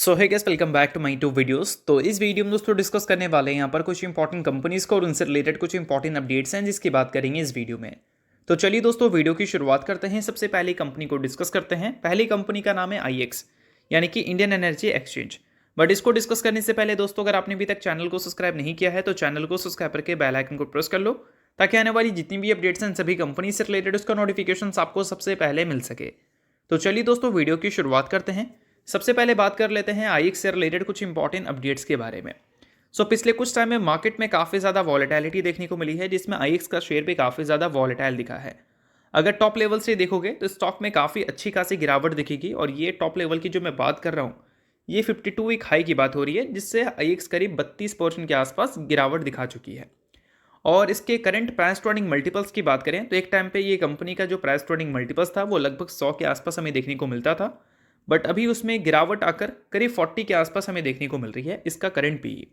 So hi guys, welcome back to my to videos. तो इस video में दोस्तों डिस्कस करने वाले हैं यहाँ पर कुछ इंपॉर्टेंट कंपनीज को और उनसे रिलेटेड कुछ इंपॉर्टेंट अपडेट्स हैं जिसकी बात करेंगे इस वीडियो में। तो चलिए दोस्तों वीडियो की शुरुआत करते हैं। सबसे पहली कंपनी को डिस्कस करते हैं। पहली कंपनी का नाम है आईएक्स यानी कि इंडियन एनर्जी एक्सचेंज। बट इसको डिस्कस करने से पहले दोस्तों अगर आपने अभी तक चैनल को सब्सक्राइब नहीं किया है तो चैनल को सब्सक्राइब करके बेल आइकन को प्रेस कर लो ताकि आने वाली जितनी भी अपडेट्स हैं सभी कंपनी से रिलेटेड उसका नोटिफिकेशन आपको सबसे पहले मिल सके। तो चलिए दोस्तों वीडियो की शुरुआत करते हैं। सबसे पहले बात कर लेते हैं आईएक्स से रिलेटेड कुछ इंपॉर्टेंट अपडेट्स के बारे में। पिछले कुछ टाइम में मार्केट में काफ़ी ज़्यादा वॉलेटिलिटी देखने को मिली है जिसमें आईएक्स का शेयर भी काफ़ी ज़्यादा वॉलेटाइल दिखा है। अगर टॉप लेवल से देखोगे तो स्टॉक में काफ़ी अच्छी खासी गिरावट दिखेगी और ये टॉप लेवल की जो मैं बात कर रहा हूँ ये 52 वीक हाई की बात हो रही है जिससे आईएक्स करीब 32% के आसपास गिरावट दिखा चुकी है। और इसके current price to earning multiples की बात करें तो एक टाइम पे ये कंपनी का जो प्राइस टू अर्निंग मल्टीपल्स था वो लगभग 100 के आसपास हमें देखने को मिलता था। बट अभी उसमें गिरावट आकर करीब 40 के आसपास हमें देखने को मिल रही है इसका करंट पी,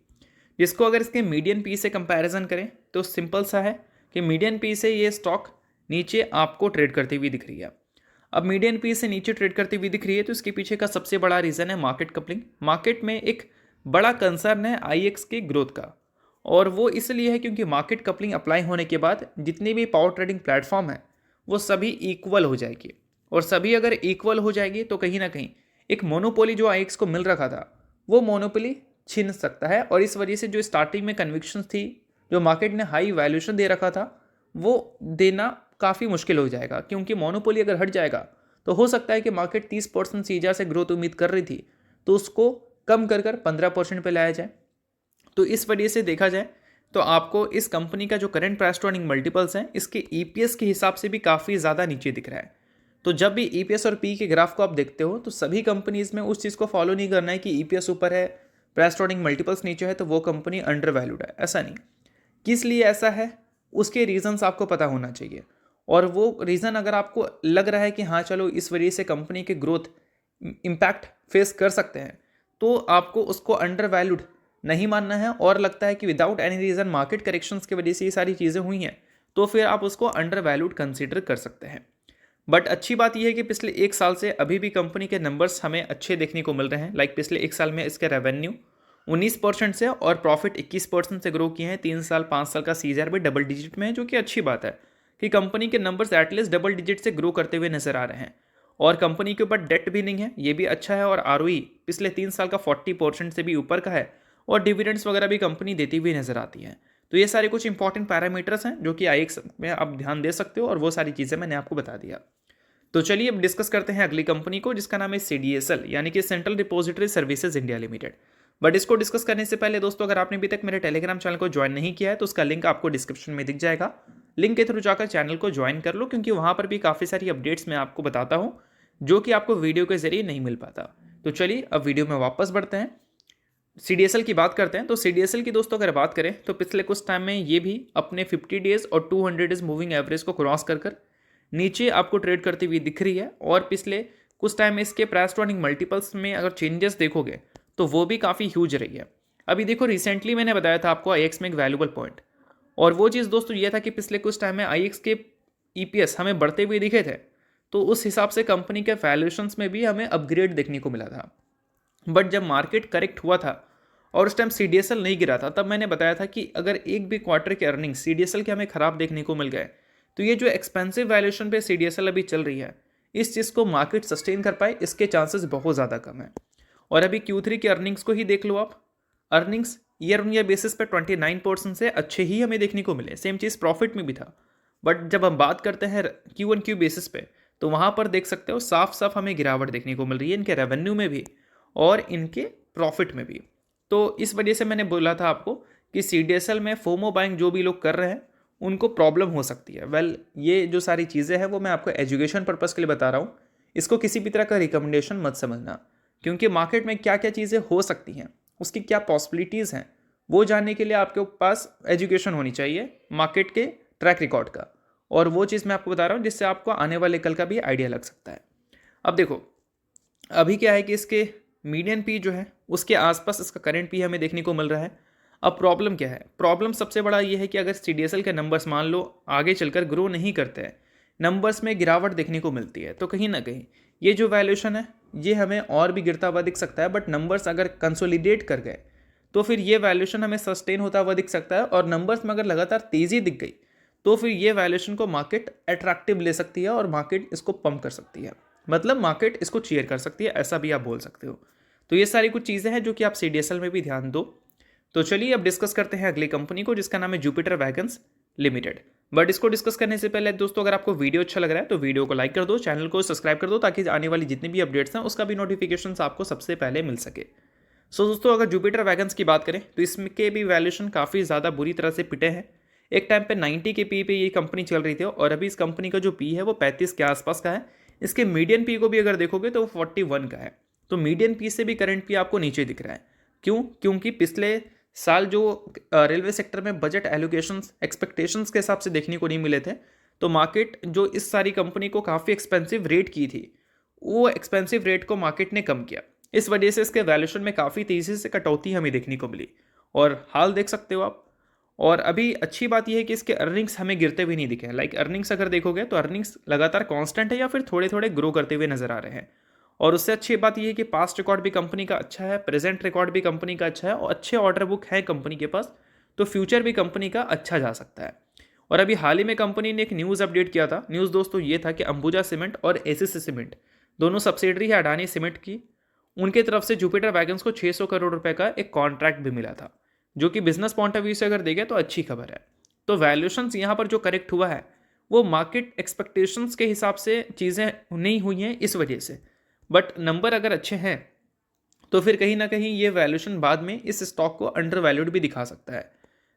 जिसको अगर इसके मीडियन पी से कंपैरिजन करें तो सिंपल सा है कि मीडियन पी से ये स्टॉक नीचे आपको ट्रेड करती हुई दिख रही है। अब मीडियन पी से नीचे ट्रेड करती हुई दिख रही है तो इसके पीछे का सबसे बड़ा रीज़न है मार्केट कपलिंग। मार्केट में एक बड़ा कंसर्न है आईएक्स के ग्रोथ का और वो इसलिए है क्योंकि मार्केट कपलिंग अप्लाई होने के बाद जितनी भी पावर ट्रेडिंग प्लेटफॉर्म है वो सभी इक्वल हो जाएगी और सभी अगर इक्वल हो जाएगी तो कहीं ना कहीं एक मोनोपोली जो आईएक्स को मिल रखा था वो मोनोपोली छीन सकता है। और इस वजह से जो स्टार्टिंग में कन्विक्शंस थी जो मार्केट ने हाई वैल्यूएशन दे रखा था वो देना काफ़ी मुश्किल हो जाएगा, क्योंकि मोनोपोली अगर हट जाएगा तो हो सकता है कि मार्केट 30% सीजा से ग्रोथ उम्मीद कर रही थी तो उसको कम कर 15% पे लाया जाए। तो इस वजह से देखा जाए तो आपको इस कंपनी का जो current price to earning multiples हैं इसके ईपीएस के हिसाब से भी काफ़ी ज़्यादा नीचे दिख रहा है। तो जब भी ईपीएस और पी के ग्राफ को आप देखते हो तो सभी कंपनीज में उस चीज़ को फॉलो नहीं करना है कि ईपीएस ऊपर है प्राइस टू अर्निंग मल्टीपल्स नीचे है तो वो कंपनी अंडर वैल्यूड है, ऐसा नहीं। किस लिए ऐसा है उसके रीजंस आपको पता होना चाहिए और वो रीज़न अगर आपको लग रहा है कि हाँ चलो इस वजह से कंपनी के ग्रोथ इम्पैक्ट फेस कर सकते हैं तो आपको उसको अंडर वैल्यूड नहीं मानना है और लगता है कि without any reason market corrections की वजह से ये सारी चीज़ें हुई हैं तो फिर आप उसको अंडर वैल्यूड कंसीडर कर सकते हैं। बट अच्छी बात यह है कि पिछले एक साल से अभी भी कंपनी के नंबर्स हमें अच्छे देखने को मिल रहे हैं। लाइक पिछले एक साल में इसके रेवेन्यू 19% से और प्रॉफिट 21% से ग्रो किए हैं। 3 साल 5 साल का सीजर भी डबल डिजिट में है, जो कि अच्छी बात है कि कंपनी के नंबर्स एटलीस्ट डबल डिजिट से ग्रो करते हुए नजर आ रहे हैं। और कंपनी के ऊपर डेट भी नहीं है, ये भी अच्छा है। और आरओई पिछले 3 साल का 40% से भी ऊपर का है और डिविडेंड्स वगैरह भी कंपनी देती हुई नजर आती है। तो ये सारे कुछ इंपॉर्टेंट पैरामीटर्स हैं जो कि आईएक्स में आप ध्यान दे सकते हो और वो सारी चीज़ें मैंने आपको बता दिया। तो चलिए अब डिस्कस करते हैं अगली कंपनी को जिसका नाम है सीडीएसएल यानी कि central depository services India limited. But इसको डिस्कस करने से पहले दोस्तों अगर आपने अभी तक मेरे टेलीग्राम चैनल को ज्वाइन नहीं किया है तो उसका लिंक आपको डिस्क्रिप्शन में दिख जाएगा। लिंक के थ्रू जाकर चैनल को ज्वाइन कर लो क्योंकि वहाँ पर भी काफ़ी सारी अपडेट्स मैं आपको बताता हूँ जो कि आपको वीडियो के जरिए नहीं मिल पाता। तो चलिए अब वीडियो में वापस बढ़ते हैं, सीडीएसएल की बात करते हैं। तो सीडीएसएल की दोस्तों अगर बात करें तो पिछले कुछ टाइम में ये भी अपने 50 डेज और 200 डेज मूविंग एवरेज को क्रॉस कर नीचे आपको ट्रेड करती हुई दिख रही है। और पिछले कुछ टाइम में इसके प्राइस टू अर्निंग मल्टीपल्स में अगर चेंजेस देखोगे तो वो भी काफ़ी ह्यूज रही है। अभी देखो रिसेंटली मैंने बताया था आपको आईएक्स में एक वैल्यूबल पॉइंट, और वो चीज़ दोस्तों ये था कि पिछले कुछ टाइम में आईएक्स के ईपीएस हमें बढ़ते हुए दिखे थे तो उस हिसाब से कंपनी के वैल्यूएशंस में भी हमें अपग्रेड देखने को मिला था। बट जब मार्केट करेक्ट हुआ था और उस टाइम सीडीएसएल नहीं गिरा था तब मैंने बताया था कि अगर एक भी क्वार्टर के अर्निंग सीडीएसएल के हमें ख़राब देखने को मिल गए तो ये जो एक्सपेंसिव वैल्यूएशन पे सीडीएसएल अभी चल रही है इस चीज़ को मार्केट सस्टेन कर पाए इसके चांसेस बहुत ज़्यादा कम है। और अभी Q3 की अर्निंग्स को ही देख लो आप, earnings year on year basis पे 29% से अच्छे ही हमें देखने को मिले। सेम चीज़ प्रॉफिट में भी था। बट जब हम बात करते हैं Q1Q बेसिस पे तो वहाँ पर देख सकते हो साफ साफ हमें गिरावट देखने को मिल रही है इनके रेवेन्यू में भी और इनके प्रॉफिट में भी। तो इस वजह से मैंने बोला था आपको कि सीडीएसएल में फोमो बाइंग जो भी लोग कर रहे हैं उनको प्रॉब्लम हो सकती है। वेल ये जो सारी चीज़ें हैं वो मैं आपको एजुकेशन पर्पज़ के लिए बता रहा हूँ, इसको किसी भी तरह का रिकमेंडेशन मत समझना, क्योंकि मार्केट में क्या क्या चीज़ें हो सकती हैं उसकी क्या पॉसिबिलिटीज़ हैं वो जानने के लिए आपके पास एजुकेशन होनी चाहिए मार्केट के ट्रैक रिकॉर्ड का। और वो चीज़ मैं आपको बता रहा हूँ जिससे आपको आने वाले कल का भी आइडिया लग सकता है। अब देखो अभी क्या है कि इसके मीडियन पी जो है उसके आसपास इसका करंट पी हमें देखने को मिल रहा है। अब प्रॉब्लम क्या है, प्रॉब्लम सबसे बड़ा ये है कि अगर सीडीएसएल के नंबर्स मान लो आगे चलकर ग्रो नहीं करते हैं, नंबर्स में गिरावट देखने को मिलती है तो कहीं ना कहीं ये जो वैल्यूएशन है ये हमें और भी गिरता हुआ दिख सकता है, बट नंबर्स अगर कंसोलिडेट कर गए तो फिर ये वैल्यूएशन हमें सस्टेन होता हुआ दिख सकता है, और नंबर्स में अगर लगातार तेज़ी दिख गई तो फिर ये वैल्यूएशन को मार्केट अट्रैक्टिव ले सकती है और मार्केट इसको पंप कर सकती है, मतलब मार्केट इसको चीयर कर सकती है, ऐसा भी आप बोल सकते हो। तो ये सारी कुछ चीज़ें हैं जो कि आप CDSL में भी ध्यान दो। तो चलिए अब डिस्कस करते हैं अगली कंपनी को, जिसका नाम है जुपिटर वैगन्स लिमिटेड। बट इसको डिस्कस करने से पहले दोस्तों, अगर आपको वीडियो अच्छा लग रहा है तो वीडियो को लाइक कर दो, चैनल को सब्सक्राइब कर दो, ताकि आने वाली जितनी भी अपडेट्स हैं उसका भी नोटिफिकेशन आपको सबसे पहले मिल सके। सो दोस्तों, अगर जुपिटर वैगन्स की बात करें तो इसके भी वैल्यूएशन काफ़ी ज़्यादा बुरी तरह से पिटे हैं। एक टाइम पे 90 के पी पे ये कंपनी चल रही थी, और अभी इस कंपनी का जो पी है वो 35 के आसपास का है। इसके मीडियन पी को भी अगर देखोगे तो वो 41 का है। तो मीडियन पी से भी करंट पी आपको नीचे दिख रहा है। क्यों? क्योंकि पिछले साल जो रेलवे सेक्टर में बजट एलोकेशंस एक्सपेक्टेशंस के हिसाब से देखने को नहीं मिले थे, तो मार्केट जो इस सारी कंपनी को काफ़ी एक्सपेंसिव रेट की थी, वो एक्सपेंसिव रेट को मार्केट ने कम किया। इस वजह से इसके वैल्यूएशन में काफ़ी तेज़ी से कटौती हमें देखने को मिली, और हाल देख सकते हो आप। और अभी अच्छी बात यह है कि इसके अर्निंग्स हमें गिरते हुए नहीं दिखे हैं। लाइक अर्निंग्स अगर देखोगे तो अर्निंग्स लगातार कांस्टेंट है या फिर थोड़े थोड़े ग्रो करते हुए नजर आ रहे हैं। और उससे अच्छी बात यह है कि पास्ट रिकॉर्ड भी कंपनी का अच्छा है, प्रेजेंट रिकॉर्ड भी कंपनी का अच्छा है, और अच्छे ऑर्डर बुक है कंपनी के पास, तो फ्यूचर भी कंपनी का अच्छा जा सकता है। और अभी हाल ही में कंपनी ने एक न्यूज़ अपडेट किया था। न्यूज़ दोस्तों ये था कि अंबुजा सीमेंट और एसीसी सीमेंट, दोनों सब्सिडरी है अडानी सीमेंट की, उनके तरफ से जुपिटर वैगन्स को 600 करोड़ रुपए का एक कॉन्ट्रैक्ट भी मिला था, जो कि बिजनेस पॉइंट ऑफ व्यू से अगर देखें तो अच्छी खबर है। तो वैल्यूएशंस यहाँ पर जो करेक्ट हुआ है वो मार्केट एक्सपेक्टेशंस के हिसाब से चीज़ें नहीं हुई हैं इस वजह से, बट नंबर अगर अच्छे हैं तो फिर कहीं ना कहीं ये वैल्यूएशन बाद में इस स्टॉक को अंडर वैल्यूड भी दिखा सकता है।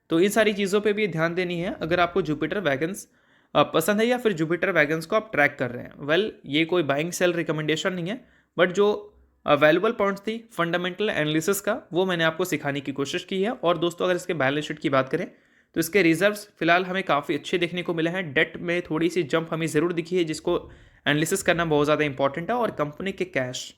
तो इन सारी चीज़ों पे भी ध्यान देनी है अगर आपको जुपिटर वैगन्स पसंद है, या फिर जुपिटर वैगन्स को आप ट्रैक कर रहे हैं। वेल, ये कोई बाइंग सेल रिकमेंडेशन नहीं है, बट जो वैल्यूबल पॉइंट्स थी फंडामेंटल एनालिसिस का, वो मैंने आपको सिखाने की कोशिश की है। और दोस्तों, अगर इसके बैलेंस शीट की बात करें तो इसके रिजर्व्स फिलहाल हमें काफ़ी अच्छे देखने को मिले हैं। डेट में थोड़ी सी जंप हमें ज़रूर दिखी है, जिसको एनालिसिस करना बहुत ज़्यादा इंपॉर्टेंट है। और कंपनी के कैश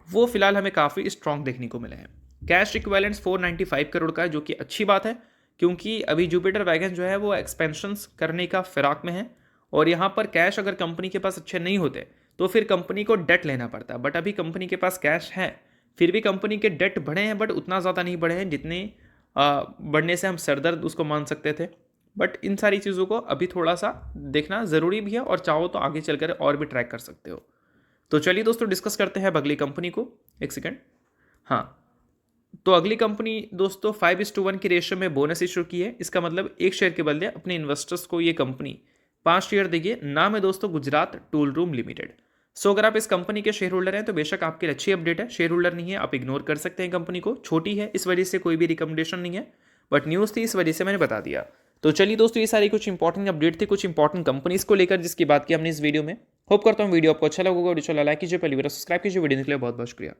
वो फिलहाल हमें काफ़ी स्ट्रॉन्ग देखने को मिले हैं। कैश इक्विवेलेंट्स 495 करोड़ का है, जो कि अच्छी बात है, क्योंकि अभी जुपिटर वैगन जो है वो एक्सपेंशंस करने का फिराक में है। और यहाँ पर कैश अगर कंपनी के पास अच्छे नहीं होते तो फिर कंपनी को डेट लेना पड़ता है, बट अभी कंपनी के पास कैश है। फिर भी कंपनी के डेट बढ़े हैं, बट उतना ज़्यादा नहीं बढ़े हैं जितने बढ़ने से हम सरदर्द उसको मान सकते थे। बट इन सारी चीज़ों को अभी थोड़ा सा देखना ज़रूरी भी है, और चाहो तो आगे चलकर और भी ट्रैक कर सकते हो। तो चलिए दोस्तों, डिस्कस करते हैं अब अगली कंपनी को। एक सेकेंड। हाँ, तो अगली कंपनी दोस्तों 5:1 की रेशियो में बोनस इशू की है। इसका मतलब एक शेयर के बदले अपने इन्वेस्टर्स को ये कंपनी 5 शेयर देगी। नाम है दोस्तों गुजरात टूल रूम लिमिटेड। सो अगर आप इस कंपनी के शेयर होल्डर हैं तो बेशक आपके लिए अच्छी अपडेट है। शेयर होल्डर नहीं है आप इग्नोर कर सकते हैं कंपनी को, छोटी है इस वजह से कोई भी रिकमेंडेशन नहीं है, बट न्यूज़ थी इस वजह से मैंने बता दिया। तो चलिए दोस्तों, ये सारी कुछ इंपॉर्टेंट अपडेट थी कुछ इंपॉर्टेंट कंपनीज को लेकर, जिसकी बात की हमने इस वीडियो में। होप करता हूँ वीडियो आपको अच्छा लगा होगा। वीडियो लाइक कीजिए, पहली बार सब्सक्राइब कीजिए। वीडियो के लिए बहुत बहुत शुक्रिया।